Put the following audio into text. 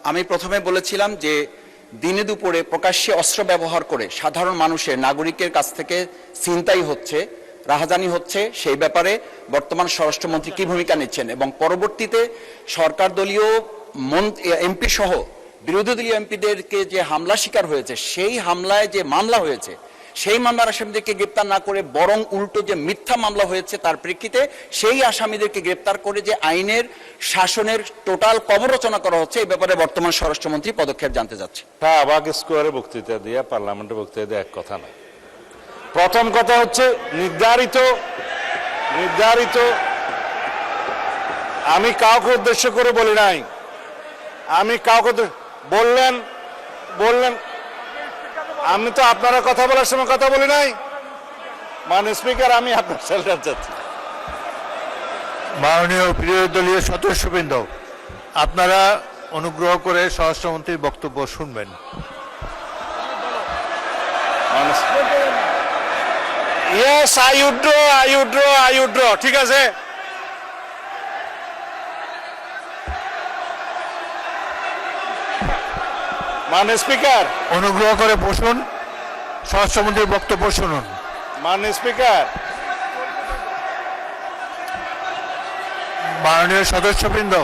আমি প্রথমে বলেছিলাম যে দিনে দুপুরে প্রকাশ্যে অস্ত্র ব্যবহার করে সাধারণ মানুষের নাগরিকের কাছ থেকে ছিনতাই হচ্ছে, রাহাজানি হচ্ছে, সেই ব্যাপারে বর্তমান স্বরাষ্ট্রমন্ত্রী কি ভূমিকা নিচ্ছেন এবং পরবর্তীতে সরকার দলীয় এমপি সহ বিরোধী দলীয় এমপিদেরকে যে হামলা শিকার হয়েছে, সেই হামলায় যে মামলা হয়েছে, সেই মামলার আসামিদেরকে গ্রেপ্তার না করে বরং উল্টো যে মিথ্যা মামলা হয়েছে তার প্রেক্ষিতে সেই আসামিদেরকে গ্রেপ্তার করে যে আইনের শাসনের টোটাল কবরচনা করা হচ্ছে, এই ব্যাপারে বর্তমান স্বরাষ্ট্রমন্ত্রী পদক্ষেপ জানতে যাচ্ছে। শাহবাগ স্কোয়ারে বক্তৃতা দিয়ে, পার্লামেন্টে বক্তৃতা দিয়ে এক কথা না। প্রথম কথা হচ্ছে নির্ধারিত আমি কাউকে উদ্দেশ্য করে বলি নাই, আমি কাউকে বললেন আমি তো আপনারা কথা বলার সময় কথা বলি নাই। মাননীয় স্পিকার, আমি আপনার শেল্টার চাচ্ছি। মাননীয় বিরোধী দলীয় সদস্যবৃন্দ, আপনারা অনুগ্রহ করে স্বরাষ্ট্রমন্ত্রীর বক্তব্য শুনবেন। Yes, I withdraw. ঠিক আছে, মাননীয় স্পিকার, অনুগ্রহ করে বসুন, স্বরাষ্ট্রমন্ত্রীর বক্তব্য শুনুন। মাননীয় স্পিকার, মাননীয় সদস্যবৃন্দ,